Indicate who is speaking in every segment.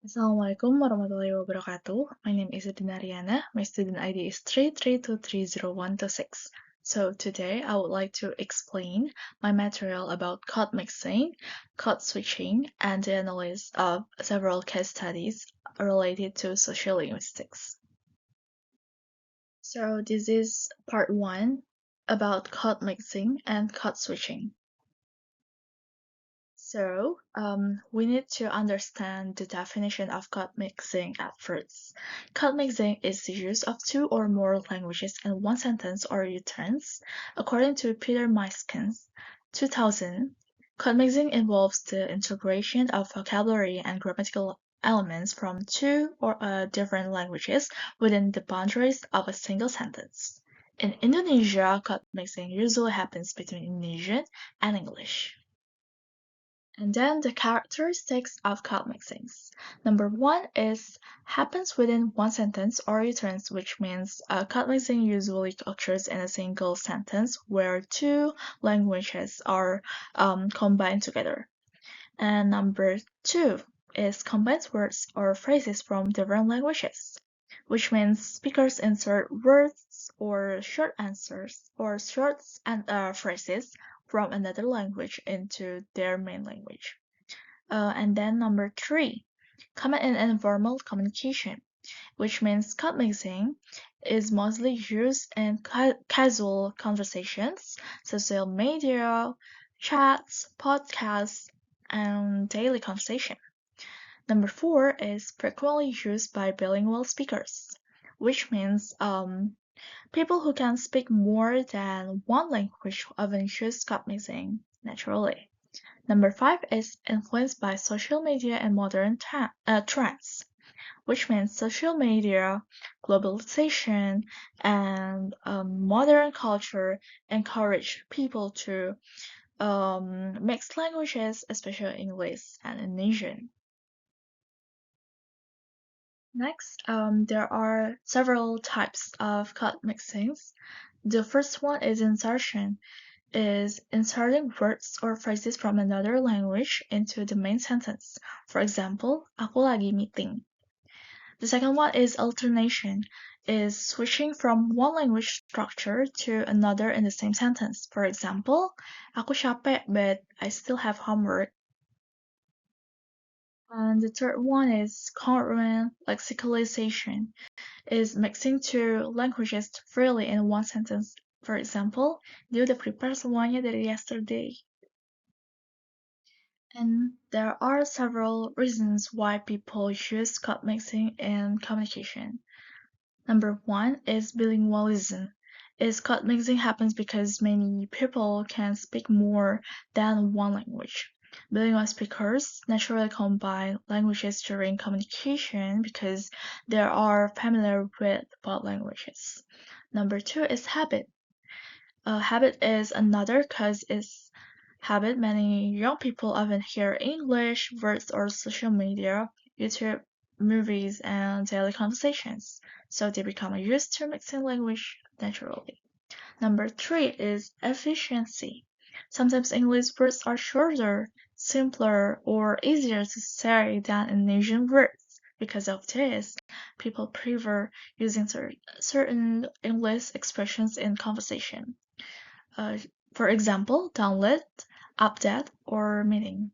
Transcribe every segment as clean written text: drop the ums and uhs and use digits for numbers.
Speaker 1: Assalamualaikum warahmatullahi wabarakatuh. My name is Dinariana. My student ID is 332300126. So today I would like to explain my material about code mixing, code switching, and the analysis of several case studies related to sociolinguistics. So this is part 1 about code mixing and code switching. So, we need to understand the definition of code mixing at first. Code mixing is the use of two or more languages in one sentence or utterance. According to Peter Myskins, 2000, code mixing involves the integration of vocabulary and grammatical elements from two or different languages within the boundaries of a single sentence. In Indonesia, code mixing usually happens between Indonesian and English. And then the characteristics of code mixings. Number one is happens within one sentence or utterance, which means code mixing usually occurs in a single sentence where two languages are combined together. And number two is combines words or phrases from different languages, which means speakers insert words or short answers or phrases from another language into their main language. And then number three, common and informal communication, which means code mixing is mostly used in casual conversations, social media, chats, podcasts, and daily conversation. Number four is frequently used by bilingual speakers, which means people who can speak more than one language often use code mixing naturally. Number five is influenced by social media and modern trends, which means social media, globalization, and modern culture encourage people to mix languages, especially English and Indonesian. Next, there are several types of code mixings. The first one is insertion, is inserting words or phrases from another language into the main sentence. For example, aku lagi meeting. The second one is alternation, is switching from one language structure to another in the same sentence. For example, aku capek but I still have homework. And the third one is congruent lexicalization, is mixing two languages freely in one sentence. For example, dia udah prepare semuanya dari yesterday. And there are several reasons why people use code mixing in communication. Number one is bilingualism. Is code mixing happens because many people can speak more than one language. Bilingual speakers naturally combine languages during communication because they are familiar with both languages. Number two is habit. Habit is another cause is habit. Many young people often hear English words or social media, YouTube, movies, and daily conversations, so they become used to mixing language naturally. Number three is efficiency. Sometimes English words are shorter, simpler, or easier to say than Indonesian words. Because of this, people prefer using certain English expressions in conversation. Uh, for example, download, update, or meeting.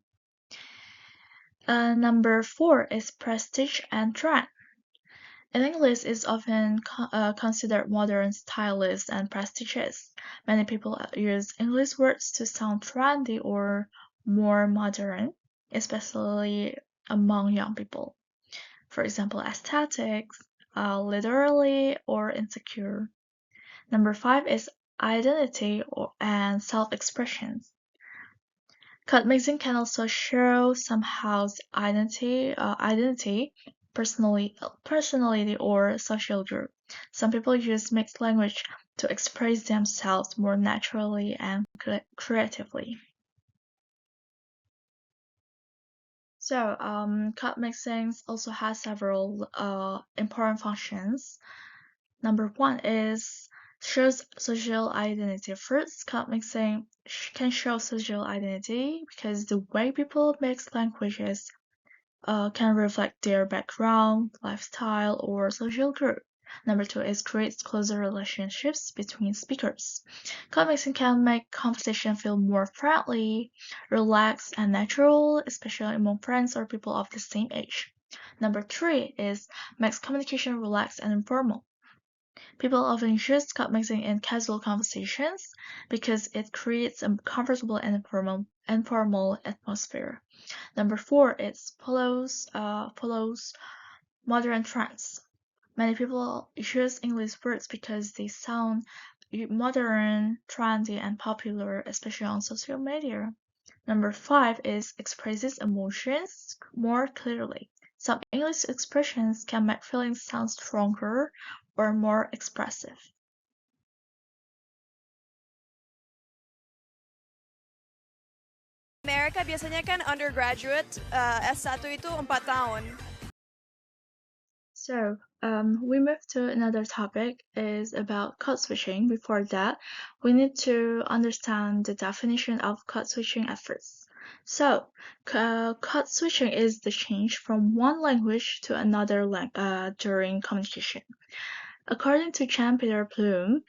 Speaker 1: Number four is prestige and trend. English is often considered modern, stylish, and prestigious. Many people use English words to sound trendy or more modern, especially among young people. For example, aesthetics, literally, or insecure. Number five is identity and self-expression. Code mixing can also show somehow identity, personality, or social group. Some people use mixed language to express themselves more naturally and creatively. So, code mixing also has several important functions. Number one is shows social identity. First, code mixing can show social identity because the way people mix languages can reflect their background, lifestyle, or social group. Number two is creates closer relationships between speakers. Convexing can make conversation feel more friendly, relaxed, and natural, especially among friends or people of the same age. Number three is makes communication relaxed and informal. People often use code mixing in casual conversations because it creates a comfortable and informal atmosphere. Number four is follows modern trends. Many people use English words because they sound modern, trendy, and popular, especially on social media. Number five is expresses emotions more clearly. Some English expressions can make feelings sound stronger or more expressive.
Speaker 2: Amerika biasanya kan undergraduate, S1 itu 4 tahun.
Speaker 1: So, we move to another topic is about code switching. Before that, we need to understand the definition of code switching at first. So, code switching is the change from one language to another during communication. According to Jean-Pierre Plume,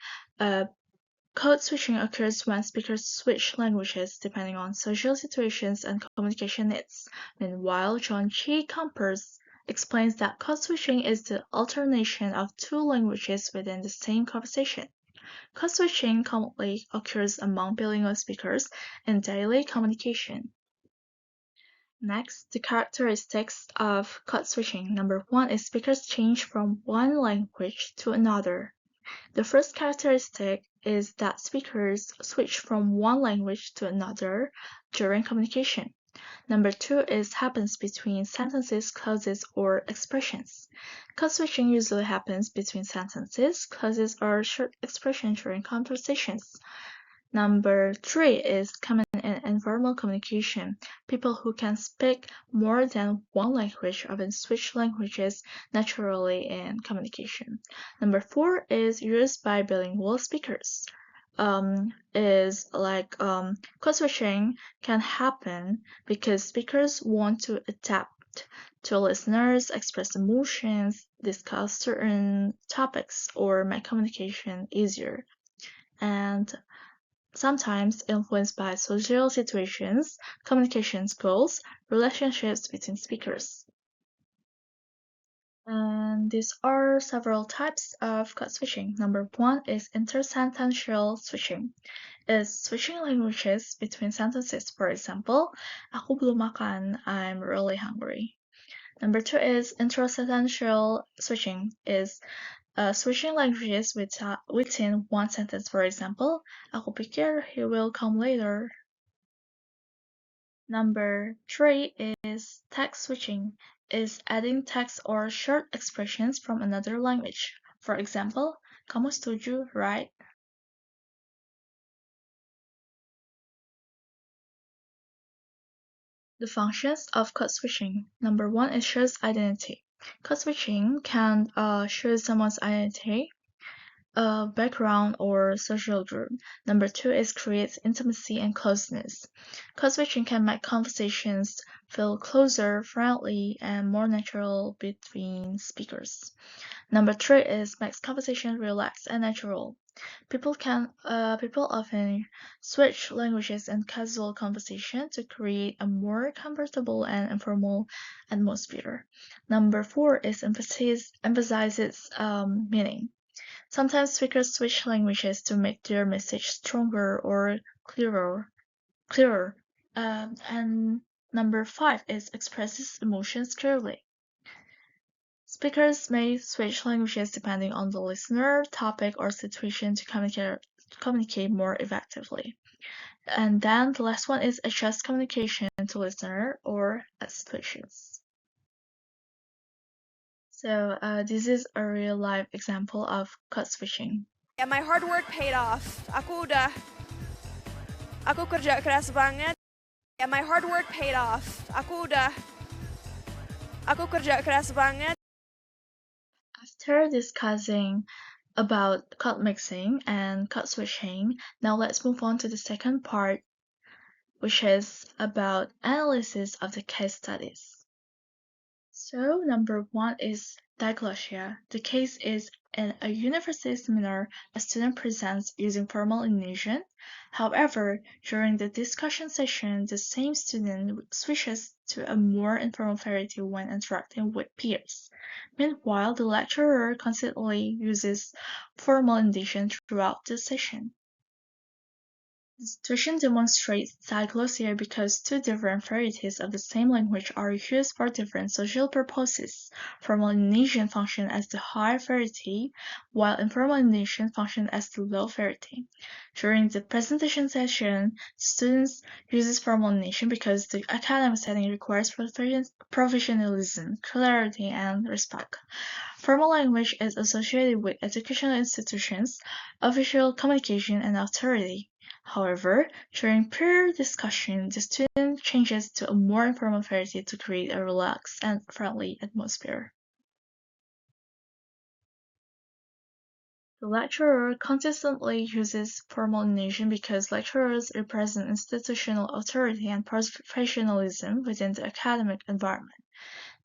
Speaker 1: code switching occurs when speakers switch languages depending on social situations and communication needs. Meanwhile, John Chi Campers explains that code switching is the alternation of two languages within the same conversation. Code switching commonly occurs among bilingual speakers in daily communication. Next, the characteristics of code switching. Number one is speakers change from one language to another. The first characteristic is that speakers switch from one language to another during communication. Number two is happens between sentences, clauses, or expressions. Code switching usually happens between sentences, clauses, or short expressions during conversations. Number three is common in informal communication. People who can speak more than one language often switch languages naturally in communication. Number four is used by bilingual speakers. Code switching can happen because speakers want to adapt to listeners, express emotions, discuss certain topics, or make communication easier. And sometimes influenced by social situations, communication goals, relationships between speakers. And these are several types of code switching. Number one is intersentential switching. Is switching languages between sentences. For example, aku belum makan, I'm really hungry. Number two is intrasentential switching. Is switching languages within one sentence. For example, aku pikir he will come later. Number three is text switching, is adding text or short expressions from another language. For example, kamu setuju, right? The functions of code switching. Number one is shows identity. Code switching can show someone's identity, background, or social group. Number two is creates intimacy and closeness. Code switching can make conversations feel closer, friendly, and more natural between speakers. Number three is makes conversation relaxed and natural. People often switch languages in casual conversation to create a more comfortable and informal atmosphere. Number four is emphasizes meaning. Sometimes speakers switch languages to make their message stronger or clearer. And number five is expresses emotions clearly. Speakers may switch languages depending on the listener, topic, or situation to communicate more effectively. And then the last one is adjust communication to listener or situations. So this is a real life example of code switching.
Speaker 2: Yeah, my hard work paid off. Aku kerja keras banget. Yeah, my hard work paid off. Aku kerja keras banget.
Speaker 1: After discussing about code mixing and code switching, now let's move on to the second part, which is about analysis of the case studies. So, number one is diglossia. The case is in a university seminar, a student presents using formal Indonesian. However, during the discussion session, the same student switches to a more informal variety when interacting with peers. Meanwhile, the lecturer consistently uses formal Indonesian throughout the session. The situation demonstrates diglossia because two different varieties of the same language are used for different social purposes. Formal Indonesian functions as the high variety, while informal Indonesian functions as the low variety. During the presentation session, students use formal Indonesian because the academic setting requires professionalism, clarity, and respect. Formal language is associated with educational institutions, official communication, and authority. However, during peer discussion, the student changes to a more informal variety to create a relaxed and friendly atmosphere. The lecturer consistently uses formal Indonesian because lecturers represent institutional authority and professionalism within the academic environment.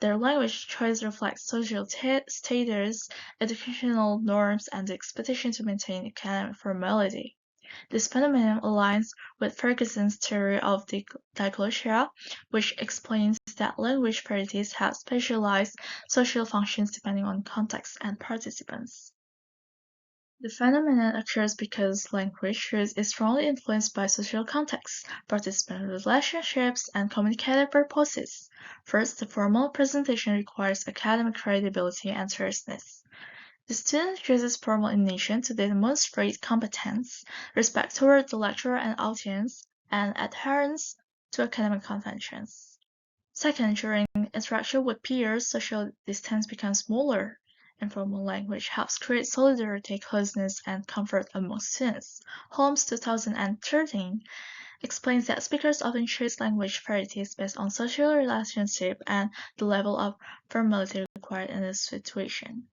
Speaker 1: Their language choice reflects social status, educational norms, and the expectation to maintain academic formality. This phenomenon aligns with Ferguson's theory of diglossia, which explains that language varieties have specialized social functions depending on context and participants. The phenomenon occurs because language use is strongly influenced by social context, participant relationships, and communicative purposes. First, the formal presentation requires academic credibility and seriousness. The student uses formal intonation to demonstrate competence, respect toward the lecturer and audience, and adherence to academic conventions. Second, during interaction with peers, social distance becomes smaller. Informal language helps create solidarity, closeness, and comfort among students. Holmes 2013 explains that speakers often choose language varieties based on social relationship and the level of formality required in the situation.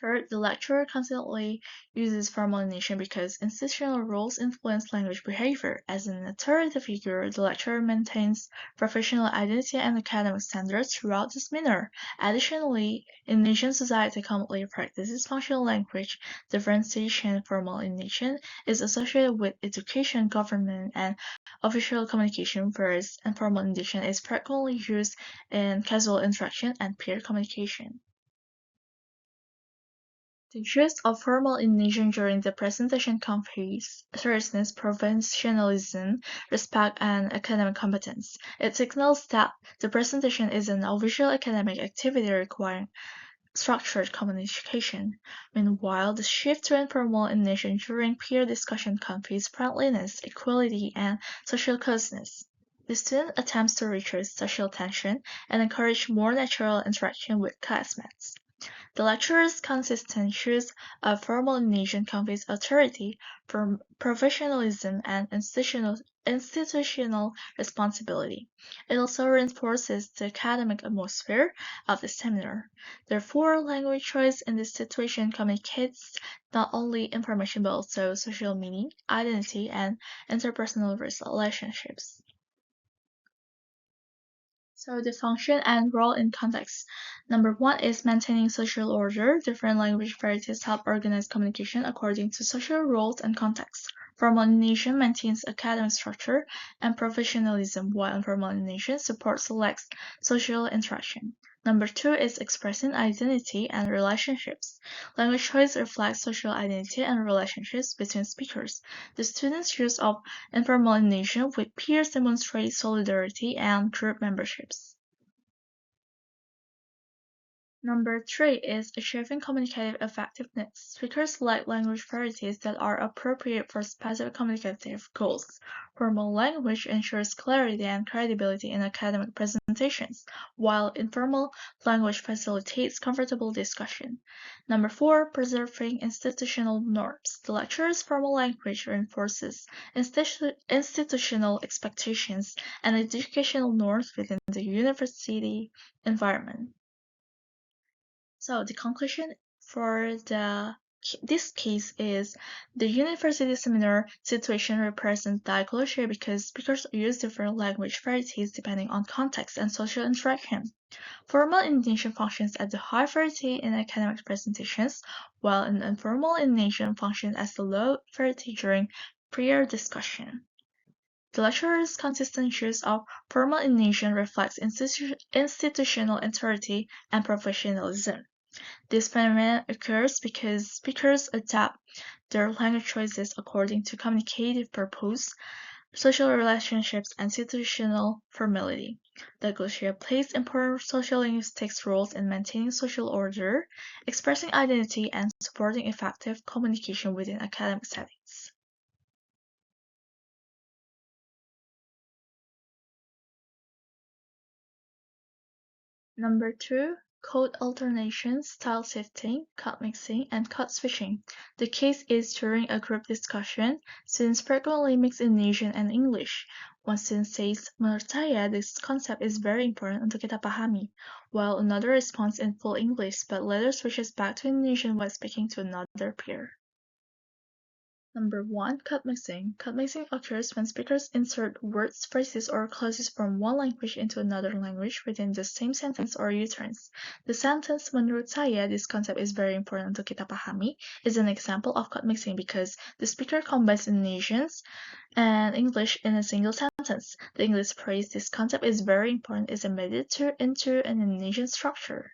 Speaker 1: Third, the lecturer constantly uses formal intonation because institutional rules influence language behavior. As an authority figure, the lecturer maintains professional identity and academic standards throughout the seminar. Additionally, Indonesian society commonly practices functional language differentiation. Formal intonation is associated with education, government, and official communication, whereas informal intonation is frequently used in casual interaction and peer communication. The use of formal Indonesian during the presentation conveys seriousness, professionalism, respect, and academic competence. It signals that the presentation is an official academic activity requiring structured communication. Meanwhile, the shift to informal Indonesian during peer discussion conveys friendliness, equality, and social closeness. The student attempts to reduce social tension and encourage more natural interaction with classmates. The lecturer's consistent use of formal Indonesian conveys authority, professionalism, and institutional responsibility. It also reinforces the academic atmosphere of the seminar. Therefore, language choice in this situation communicates not only information but also social meaning, identity, and interpersonal relationships. So the function and role in context. Number one is maintaining social order. Different language varieties help organize communication according to social roles and context. Formal Indonesian maintains academic structure and professionalism, while informal Indonesian supports select social interaction. Number two is expressing identity and relationships. Language choice reflects social identity and relationships between speakers. The students' use of informal Indonesian with peers demonstrates solidarity and group memberships. Number three is achieving communicative effectiveness. Speakers select language varieties that are appropriate for specific communicative goals. Formal language ensures clarity and credibility in academic presentations, while informal language facilitates comfortable discussion. Number four, preserving institutional norms. The lecturer's formal language reinforces institutional expectations and educational norms within the university environment. So the conclusion for the this case is the university seminar situation represents diglossia because speakers use different language varieties depending on context and social interaction. Formal intonation functions as the high variety in academic presentations, while an informal intonation functions as the low variety during peer discussion. The lecturer's consistent use of formal intonation reflects institutional authority and professionalism. This phenomenon occurs because speakers adapt their language choices according to communicative purpose, social relationships, and situational formality. Diglossia plays important sociolinguistics roles in maintaining social order, expressing identity, and supporting effective communication within academic settings. Number 2, code alternation, style shifting, cut mixing, and cut switching. The case is during a group discussion, students frequently mix Indonesian and English. One student says, "Menurut saya, this concept is very important untuk kita pahami," while another responds in full English but later switches back to Indonesian while speaking to another peer. Number 1, cut mixing. Cut mixing occurs when speakers insert words, phrases, or clauses from one language into another language within the same sentence or utterance. The sentence, "Menurut saya, this concept is very important untuk kita pahami," is an example of cut mixing because the speaker combines Indonesian and English in a single sentence. The English phrase, "This concept is very important," is embedded into an Indonesian structure.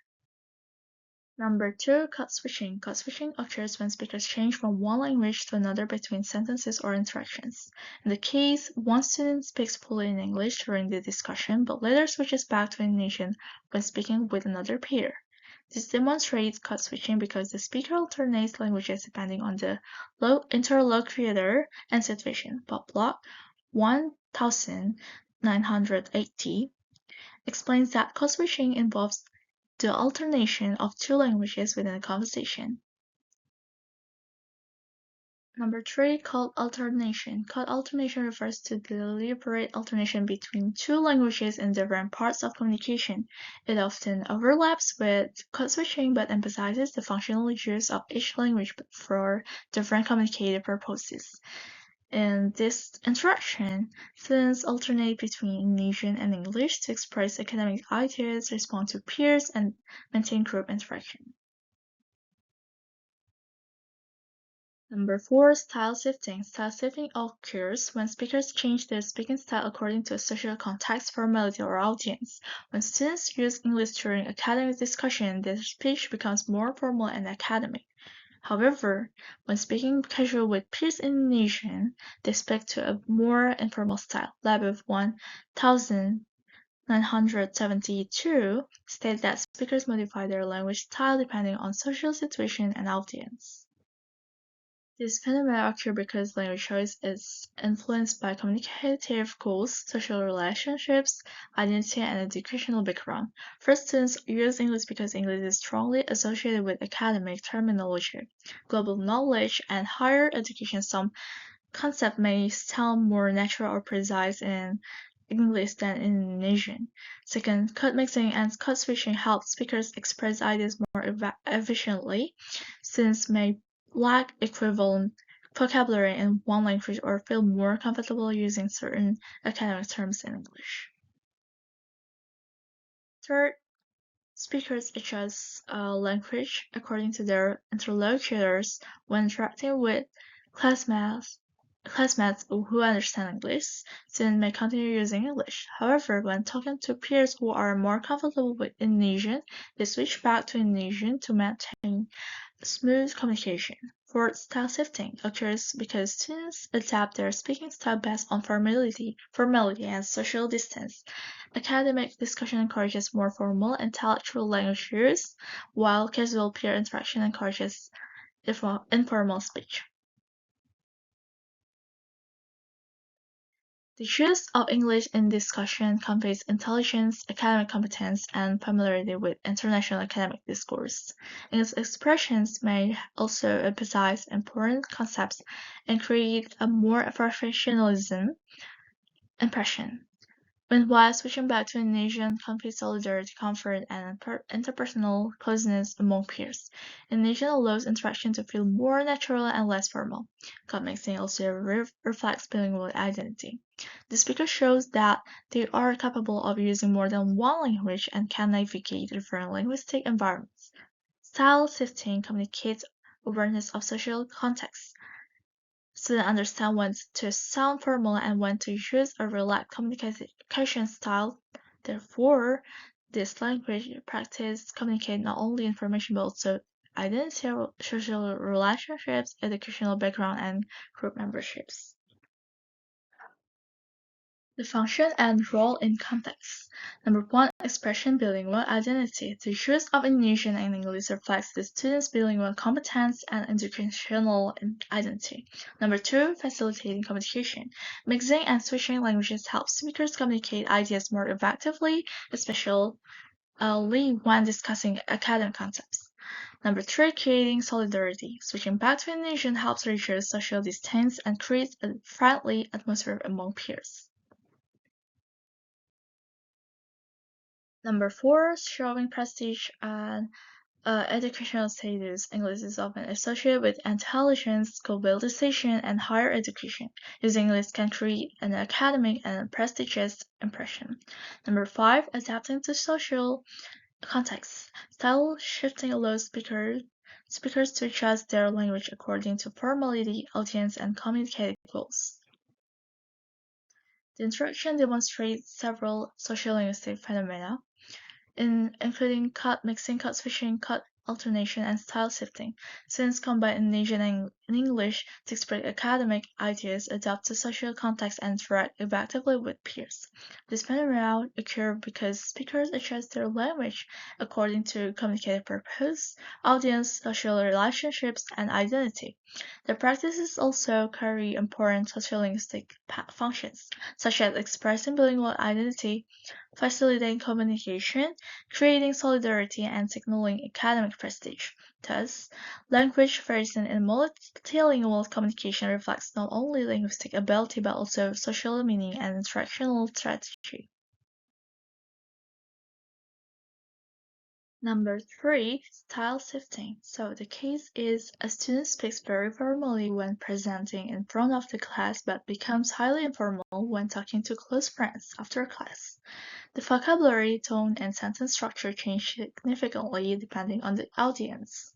Speaker 1: Number 2, code switching. Code switching occurs when speakers change from one language to another between sentences or interactions. In the case, one student speaks fully in English during the discussion but later switches back to Indonesian when speaking with another peer. This demonstrates code switching because the speaker alternates languages depending on the interlocutor and situation. Bob Block, 1980, explains that code switching involves the alternation of two languages within a conversation. Number 3, code alternation. Code alternation refers to deliberate alternation between two languages in different parts of communication. It often overlaps with code switching but emphasizes the functional use of each language for different communicative purposes. In this interaction, students alternate between Indonesian and English to express academic ideas, respond to peers, and maintain group interaction. Number 4, style shifting. Style shifting occurs when speakers change their speaking style according to a social context, formality, or audience. When students use English during academic discussion, their speech becomes more formal and academic. However, when speaking casual with peers in Indonesian, they speak to a more informal style. Lab of 1972 states that speakers modify their language style depending on social situation and audience. This phenomenon occurs because language choice is influenced by communicative goals, social relationships, identity, and educational background. First, students use English because English is strongly associated with academic terminology, global knowledge, and higher education. Some concepts may sound more natural or precise in English than in Indonesian. Second, code mixing and code switching help speakers express ideas more efficiently. Students may lack equivalent vocabulary in one language or feel more comfortable using certain academic terms in English. Third, speakers adjust language according to their interlocutors when interacting with classmates who understand English. Students may continue using English. However, when talking to peers who are more comfortable with Indonesian, they switch back to Indonesian to maintain smooth communication. Fourth, style shifting occurs because students adapt their speaking style based on formality, and social distance. Academic discussion encourages more formal, intellectual language use, while casual peer interaction encourages informal speech. The use of English in discussion conveys intelligence, academic competence, and familiarity with international academic discourse. English expressions may also emphasize important concepts and create a more professionalism impression. Meanwhile, switching back to Indonesian, concrete solidarity, comfort, and interpersonal closeness among peers. Indonesian allows interaction to feel more natural and less formal. Code mixing also reflects bilingual identity. The speaker shows that they are capable of using more than one language and can navigate different linguistic environments. Style shifting communicates awareness of social context. Students understand when to sound formal and when to use a relaxed communication style. Therefore, this language practice communicate not only information but also identity, social relationships, educational background, and group memberships. The function and role in context. Number one, expression bilingual identity. The use of Indonesian and English reflects the student's bilingual competence and educational identity. Number two, facilitating communication. Mixing and switching languages help speakers communicate ideas more effectively, especially when discussing academic concepts. Number three, creating solidarity. Switching back to Indonesian helps reduce social distance and creates a friendly atmosphere among peers. Number four, showing prestige and educational status. English is often associated with intelligence, globalization, and higher education. Using English can create an academic and prestigious impression. Number five, adapting to social context. Style shifting allows speakers to adjust their language according to formality, audience, and communicative goals. The introduction demonstrates several sociolinguistic phenomena including cut mixing, cut switching, cut alternation, and style shifting. Students combine Indonesian and English to express academic ideas, adapt to social context, and interact effectively with peers. This phenomena occur because speakers adjust their language according to communicative purpose, audience, social relationships, and identity. The practices also carry important sociolinguistic functions, such as expressing bilingual identity, facilitating communication, creating solidarity, and signaling academic prestige. Thus, language variation in multilingual communication reflects not only linguistic ability but also social meaning and instructional strategy. Number three, style shifting. So the case is a student speaks very formally when presenting in front of the class but becomes highly informal when talking to close friends after class. The vocabulary, tone, and sentence structure change significantly depending on the audience.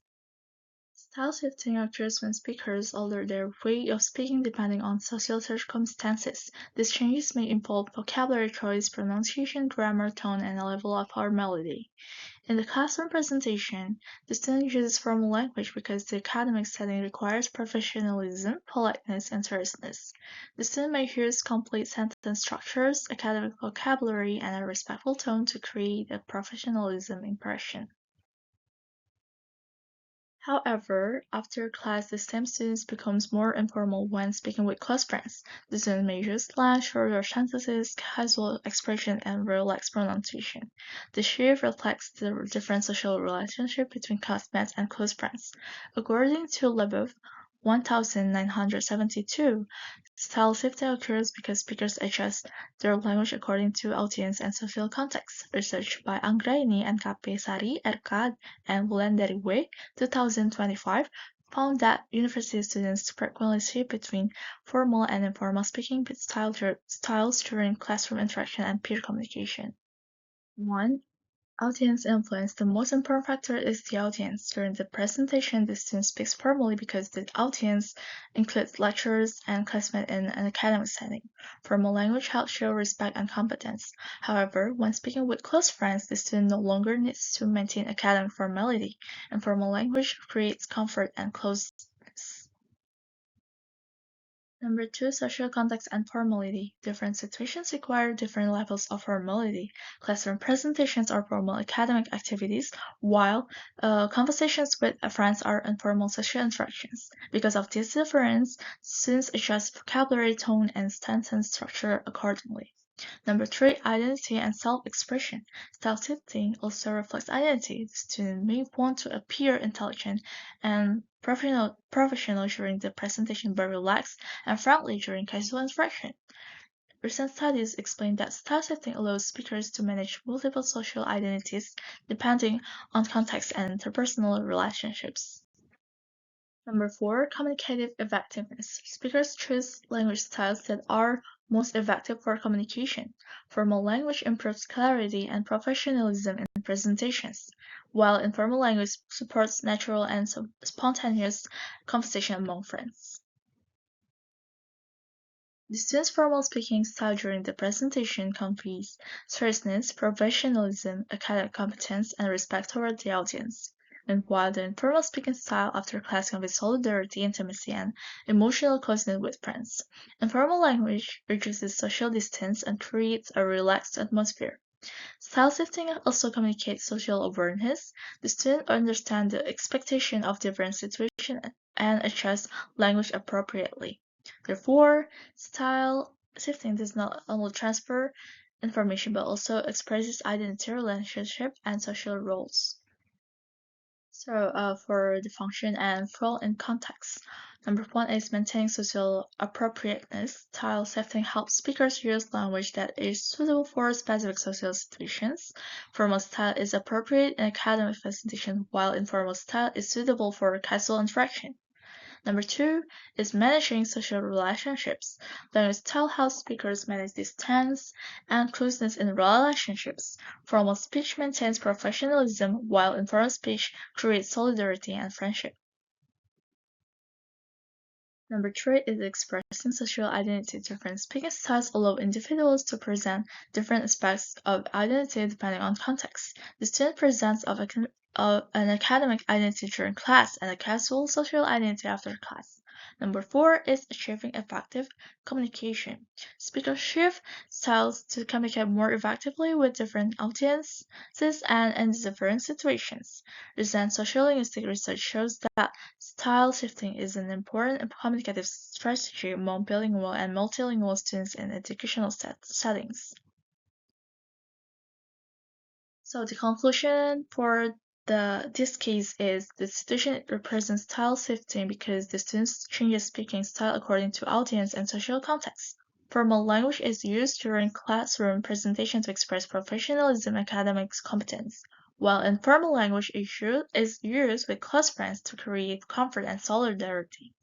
Speaker 1: Style shifting occurs when speakers alter their way of speaking depending on social circumstances. These changes may involve vocabulary choice, pronunciation, grammar, tone, and a level of formality. In the classroom presentation, the student uses formal language because the academic setting requires professionalism, politeness, and seriousness. The student may use complete sentence structures, academic vocabulary, and a respectful tone to create a professionalism impression. However, after class, the same student becomes more informal when speaking with close friends. The student may use slang, shorter sentences, casual expression, and relaxed pronunciation. The shift reflects the different social relationship between classmates and close friends. According to Leboeuf, 1972, style shifting occurs because speakers adjust their language according to audience and social context. Research by Anggraini and Sari, Erkad, and Wulandari W. 2025 found that university students frequently shift between formal and informal speaking styles during classroom interaction and peer communication. 1. Audience influence. The most important factor is the audience. During the presentation, the student speaks formally because the audience includes lecturers and classmates in an academic setting. Formal language helps show respect and competence. However, when speaking with close friends, the student no longer needs to maintain academic formality. Informal language creates comfort and closeness. Number two, social context and formality. Different situations require different levels of formality. Classroom presentations are formal academic activities, while conversations with friends are informal social interactions. Because of this difference, students adjust vocabulary, tone, and sentence structure accordingly. Number three, identity and self-expression. Style-shifting also reflects identity. The student may want to appear intelligent and professional during the presentation but relaxed and friendly during casual interaction. Recent studies explain that style shifting allows speakers to manage multiple social identities depending on context and interpersonal relationships. Number 4, communicative effectiveness. Speakers choose language styles that are most effective for communication. Formal language improves clarity and professionalism in presentations, while informal language supports natural and spontaneous conversation among friends. The student's formal speaking style during the presentation conveys seriousness, professionalism, academic competence, and respect toward the audience. And while the informal speaking style after class conveys solidarity, intimacy, and emotional closeness with friends. Informal language reduces social distance and creates a relaxed atmosphere. Style shifting also communicates social awareness. The student understands the expectation of different situations and adjusts language appropriately. Therefore, style shifting does not only transfer information but also expresses identity, relationship, and social roles. So, for the function and role in context. Number 1 is maintaining social appropriateness. Style shifting helps speakers use language that is suitable for specific social situations. Formal style is appropriate in academic presentation, while informal style is suitable for casual interaction. Number 2 is managing social relationships. Language style helps speakers manage distance and closeness in relationships. Formal speech maintains professionalism, while informal speech creates solidarity and friendship. Number 3 is expressing social identity. Different speaking styles allow individuals to present different aspects of identity depending on context. The student presents an academic identity during class and a casual social identity after class. Number 4 is achieving effective communication. Speakers shift styles to communicate more effectively with different audiences and in different situations. Recent sociolinguistic research shows that style shifting is an important communicative strategy among bilingual and multilingual students in educational settings. So the conclusion for this case is the situation represents style shifting because the students changes speaking style according to audience and social context. Formal language is used during classroom presentation to express professionalism and academic competence, while informal language is used with close friends to create comfort and solidarity.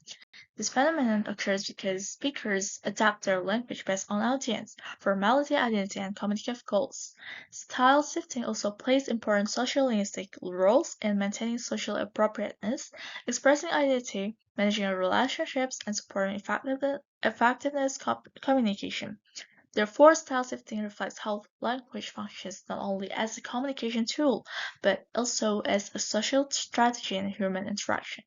Speaker 1: This phenomenon occurs because speakers adapt their language based on audience, formality, identity, and communicative goals. Style shifting also plays important sociolinguistic roles in maintaining social appropriateness, expressing identity, managing relationships, and supporting effectiveness communication. Therefore, style shifting reflects how language functions not only as a communication tool, but also as a social strategy in human interaction.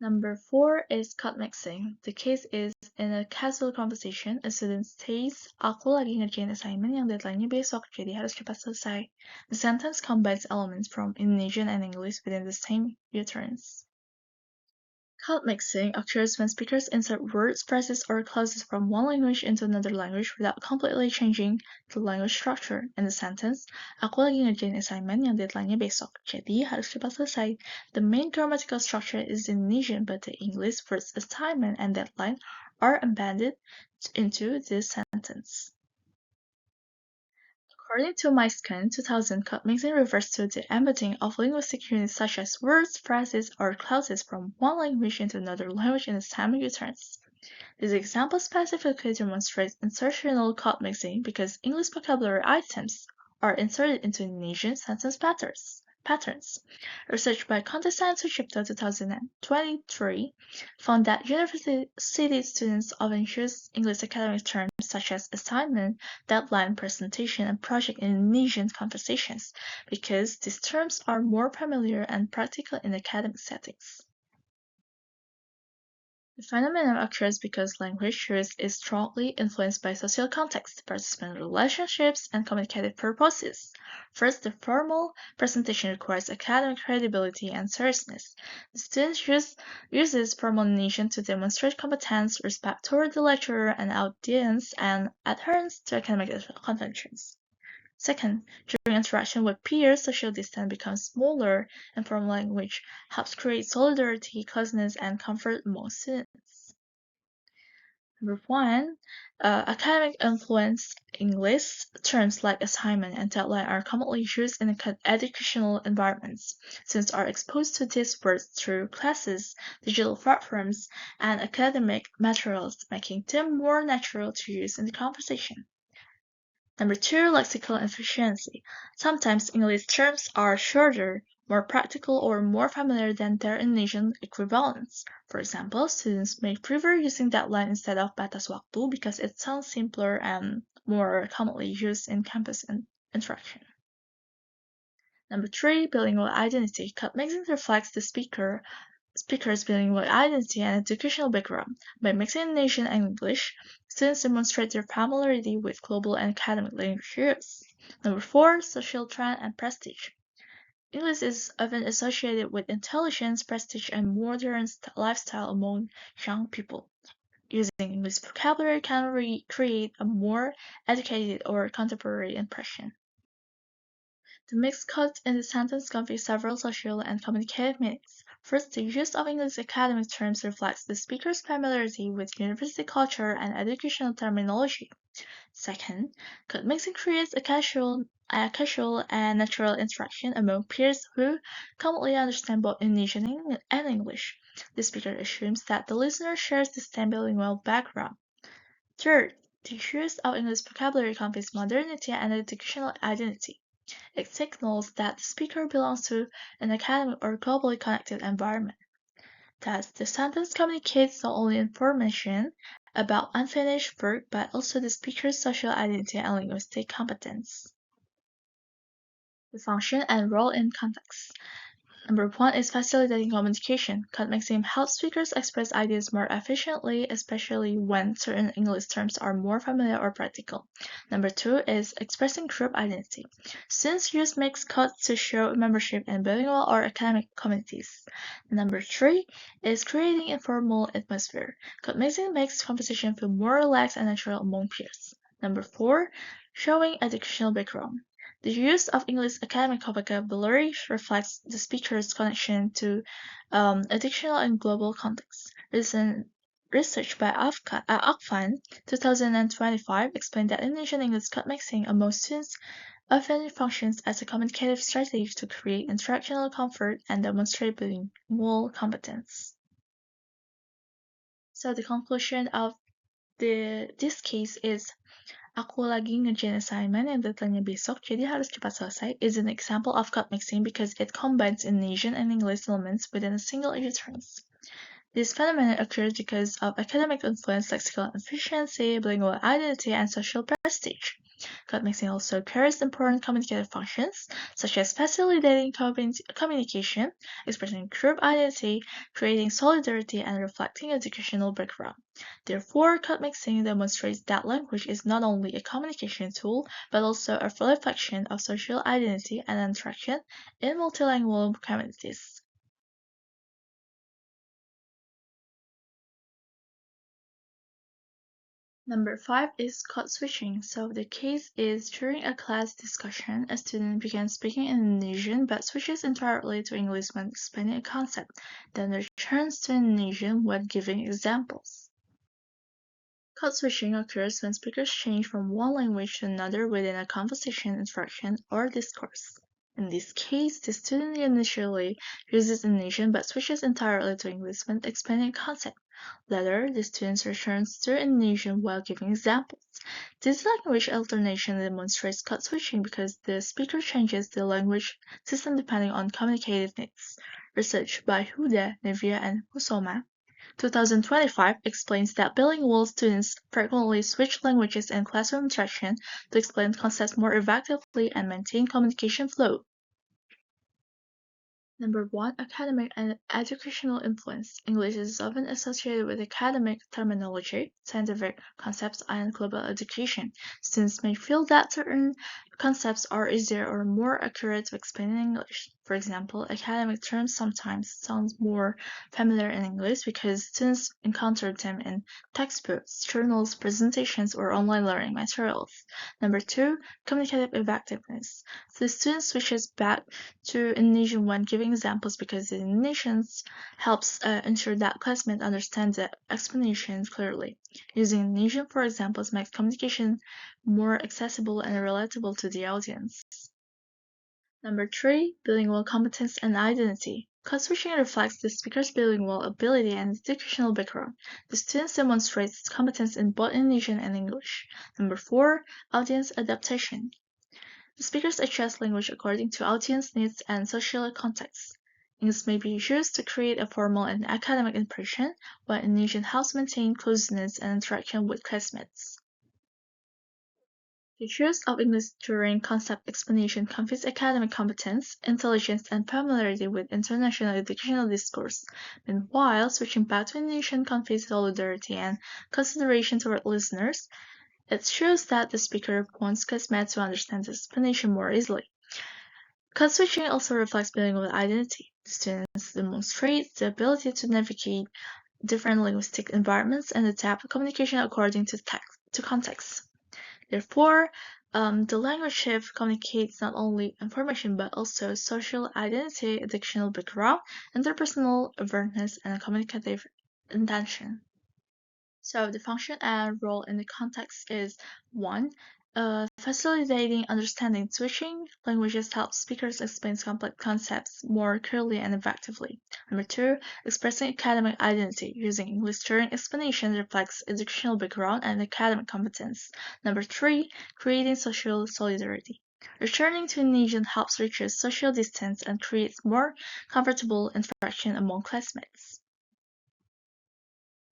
Speaker 1: Number 4 is cut mixing. The case is in a casual conversation, a student says, Aku lagi ngerjain assignment yang deadline-nya besok, jadi harus cepat selesai. The sentence combines elements from Indonesian and English within the same utterance. Cut mixing occurs when speakers insert words, phrases, or clauses from one language into another language without completely changing the language structure. In the sentence, Aku lagi ngerjain assignment yang deadline-nya besok, jadi harus cepat selesai. The main grammatical structure is Indonesian, but the English words assignment and deadline are embedded into this sentence. According to Myskin 2000, cut mixing refers to the embedding of linguistic units such as words, phrases, or clauses from one language into another language in the same utterance. This example specifically demonstrates insertional cut mixing because English vocabulary items are inserted into Indonesian sentence patterns. Research by Contessa and Suchipto 2023 found that university students often use English academic terms such as assignment, deadline, presentation, and project in Indonesian conversations because these terms are more familiar and practical in academic settings. The phenomenon occurs because language choice is strongly influenced by social context, participant relationships, and communicative purposes. First, the formal presentation requires academic credibility and seriousness. The student uses formal narration to demonstrate competence, respect toward the lecturer and audience, and adherence to academic conventions. Second, during interaction with peers, social distance becomes smaller, and formal language helps create solidarity, closeness, and comfort among students. Number one, academic influence English terms like assignment and deadline are commonly used in educational environments. Students are exposed to these words through classes, digital platforms, and academic materials, making them more natural to use in the conversation. Number two, lexical efficiency. Sometimes English terms are shorter, more practical, or more familiar than their Indonesian equivalents. For example, students may prefer using deadline instead of batas waktu because it sounds simpler and more commonly used in campus interaction. Number three, bilingual identity. Cut mixing reflects the speaker's bilingual identity and educational background. By mixing Indonesian and English, students demonstrate their familiarity with global and academic languages. Number four, social trend and prestige. English is often associated with intelligence, prestige, and modern lifestyle among young people. Using English vocabulary can create a more educated or contemporary impression. The mixed cuts in the sentence convey several social and communicative meanings. First, the use of English academic terms reflects the speaker's familiarity with university culture and educational terminology. Second, cut mixing creates a casual and natural interaction among peers who commonly understand both Indonesian and English. The speaker assumes that the listener shares the same bilingual background. Third, the use of English vocabulary conveys modernity and educational identity. It signals that the speaker belongs to an academic or globally connected environment. Thus, the sentence communicates not only information about unfinished work but also the speaker's social identity and linguistic competence. The function and role in context. Number one is facilitating communication. Cut mixing helps speakers express ideas more efficiently, especially when certain English terms are more familiar or practical. Number two is expressing group identity. Students use mixed cuts to show membership in bilingual or academic communities. Number three is creating informal atmosphere. Cut mixing makes conversation feel more relaxed and natural among peers. Number four, showing educational background. The use of English academic vocabulary reflects the speaker's connection to educational and global context. Recent research by Akfan 2025 explained that Indonesian English cut mixing among students often functions as a communicative strategy to create interactional comfort and demonstrate bilingual competence. So the conclusion of this case is aku lagi ngerjain assignment yang deadline-nya besok, jadi harus cepat selesai is an example of code mixing because it combines Indonesian and English elements within a single utterance. This phenomenon occurs because of academic influence, lexical efficiency, bilingual identity, and social prestige. Code mixing also carries important communicative functions, such as facilitating communication, expressing group identity, creating solidarity, and reflecting educational background. Therefore, code mixing demonstrates that language is not only a communication tool, but also a reflection of social identity and interaction in multilingual communities. Number five is code switching. So the case is during a class discussion, a student begins speaking in Indonesian but switches entirely to English when explaining a concept, then returns to Indonesian when giving examples. Code switching occurs when speakers change from one language to another within a conversation, interaction, or discourse. In this case, the student initially uses Indonesian but switches entirely to English when explaining a concept. Later, the student returns to Indonesian while giving examples. This language alternation demonstrates code switching because the speaker changes the language system depending on communicative needs. Research by Huda, Nevia, and Husoma 2025 explains that bilingual students frequently switch languages in classroom interaction to explain concepts more effectively and maintain communication flow. Number one, academic and educational influence. English is often associated with academic terminology, scientific concepts, and global education. Students may feel that certain concepts are easier or more accurate to explain in English. For example, academic terms sometimes sound more familiar in English because students encounter them in textbooks, journals, presentations, or online learning materials. Number two, communicative effectiveness. The student switches back to Indonesian when giving examples because the Indonesian helps ensure that classmates understand the explanation clearly. Using Indonesian for examples makes communication more accessible and relatable to the audience. Number three, bilingual competence and identity. Code switching reflects the speaker's bilingual ability and educational background. The student demonstrates competence in both Indonesian and English. Number four, audience adaptation. The speakers adjust language according to audience needs and social context. English may be used to create a formal and academic impression, while Indonesian helps maintain closeness and interaction with classmates. The use of English during concept explanation conveys academic competence, intelligence, and familiarity with international educational discourse. Meanwhile, switching back to Indonesian conveys solidarity and consideration toward listeners. It shows that the speaker wants classmates to understand the explanation more easily. Code switching also reflects bilingual identity. The students demonstrate the ability to navigate different linguistic environments and adapt communication according to context. Therefore, the language shift communicates not only information but also social identity, educational background, interpersonal awareness, and communicative intention. So the function and role in the context is 1. Facilitating understanding. Switching languages helps speakers explain complex concepts more clearly and effectively. Number 2. Expressing academic identity. Using English during explanation reflects educational background and academic competence. Number 3. Creating social solidarity. Returning to Indonesian helps reduce social distance and creates more comfortable interaction among classmates.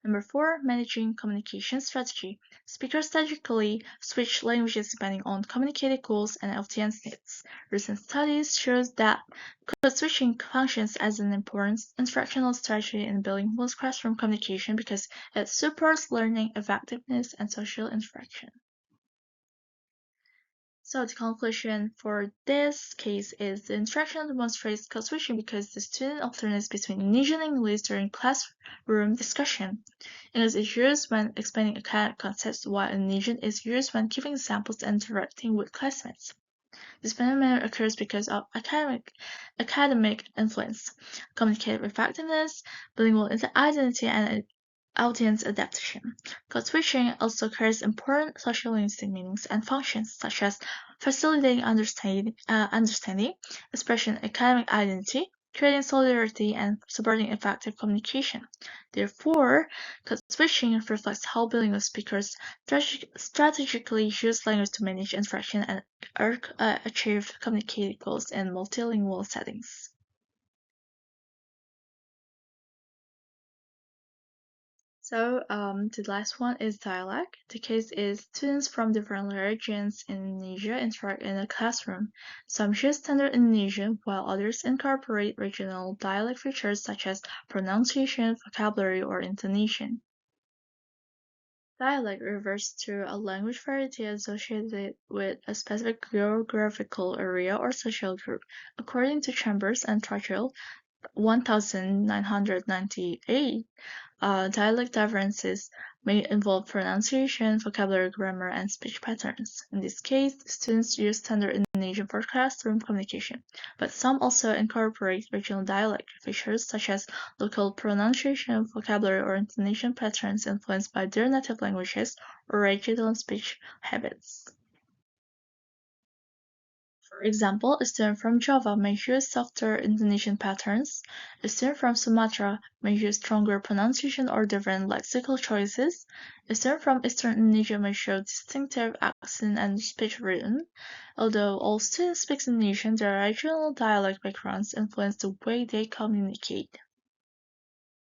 Speaker 1: Number 4, managing communication strategy. Speakers strategically switch languages depending on communicated goals and audience needs. Recent studies show that code switching functions as an important instructional strategy in bilingual classroom communication because it supports learning effectiveness and social interaction. So the conclusion for this case is the instruction demonstrates code switching because the student alternates between Indonesian and English during classroom discussion. English is used when explaining academic concepts, while Indonesian is used when giving examples and interacting with classmates. This phenomenon occurs because of academic influence, communicative effectiveness, bilingual identity, and audience adaptation. Code switching also carries important sociolinguistic meanings and functions, such as facilitating understanding, expression academic identity, creating solidarity, and supporting effective communication. Therefore, code switching reflects how bilingual speakers strategically use language to manage interaction and achieve communicated goals in multilingual settings. So the last one is dialect. The case is students from different regions in Indonesia interact in a classroom. Some use standard Indonesian, while others incorporate regional dialect features such as pronunciation, vocabulary, or intonation. Dialect refers to a language variety associated with a specific geographical area or social group. According to Chambers and Trachel, 1998, dialect differences may involve pronunciation, vocabulary, grammar, and speech patterns. In this case, students use standard Indonesian for classroom communication, but some also incorporate regional dialect features such as local pronunciation, vocabulary, or intonation patterns influenced by their native languages or regional speech habits. For example, a student from Java may use softer intonation patterns. A student from Sumatra may use stronger pronunciation or different lexical choices. A student from Eastern Indonesia may show distinctive accent and speech rhythm. Although all students speak Indonesian, their regional dialect backgrounds influence the way they communicate.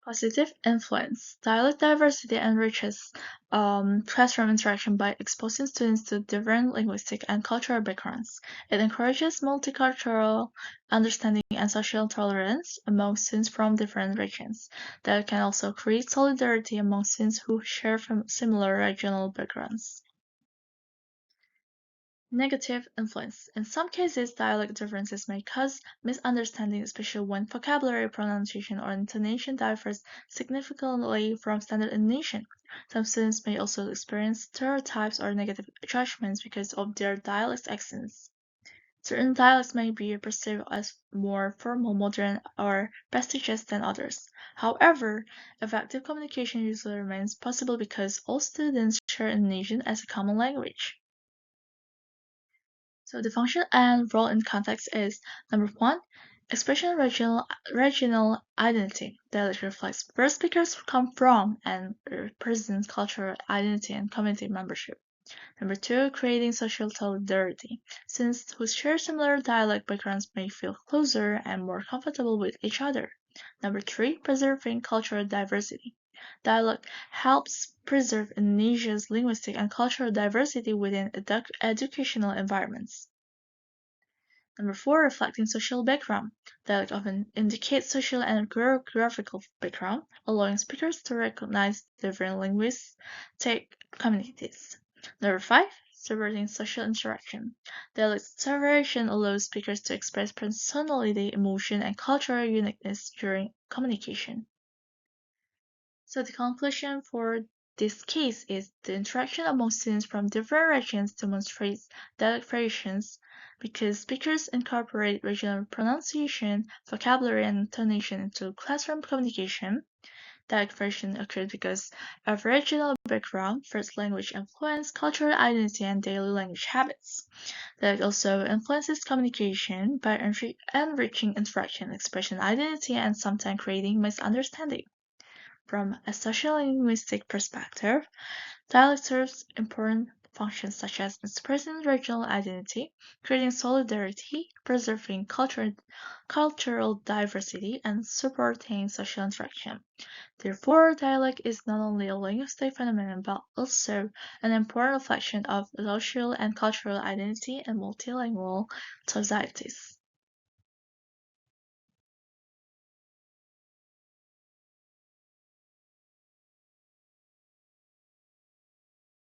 Speaker 1: Positive influence. Dialect diversity enriches classroom interaction by exposing students to different linguistic and cultural backgrounds. It encourages multicultural understanding and social tolerance among students from different regions. That can also create solidarity among students who share from similar regional backgrounds. Negative influence. In some cases, dialect differences may cause misunderstanding, especially when vocabulary, pronunciation, or intonation differs significantly from standard Indonesian. Some students may also experience stereotypes or negative judgments because of their dialect's accents. Certain dialects may be perceived as more formal, modern, or prestigious than others. However, effective communication usually remains possible because all students share Indonesian as a common language. So the function and role in context is number one, expression of regional identity. Dialect reflects where speakers come from and represents cultural identity and community membership. Number two, creating social solidarity. Students who share similar dialect backgrounds may feel closer and more comfortable with each other. Number three, preserving cultural diversity. Dialogue helps preserve Indonesia's linguistic and cultural diversity within educational environments. Number four, reflecting social background. Dialect often indicates social and geographical background, allowing speakers to recognize different linguistic communities. Number five, subverting social interaction. Dialect separation allows speakers to express personality, emotion, and cultural uniqueness during communication. So the conclusion for this case is the interaction among students from different regions demonstrates dialect variations because speakers incorporate regional pronunciation, vocabulary, and intonation into classroom communication. Dialect variation occurs because of regional background, first language influence, cultural identity, and daily language habits. Dialect also influences communication by enriching interaction, expression identity, and sometimes creating misunderstanding. From a sociolinguistic perspective, dialect serves important functions such as expressing regional identity, creating solidarity, preserving cultural diversity, and supporting social interaction. Therefore, dialect is not only a linguistic phenomenon but also an important reflection of social and cultural identity in multilingual societies.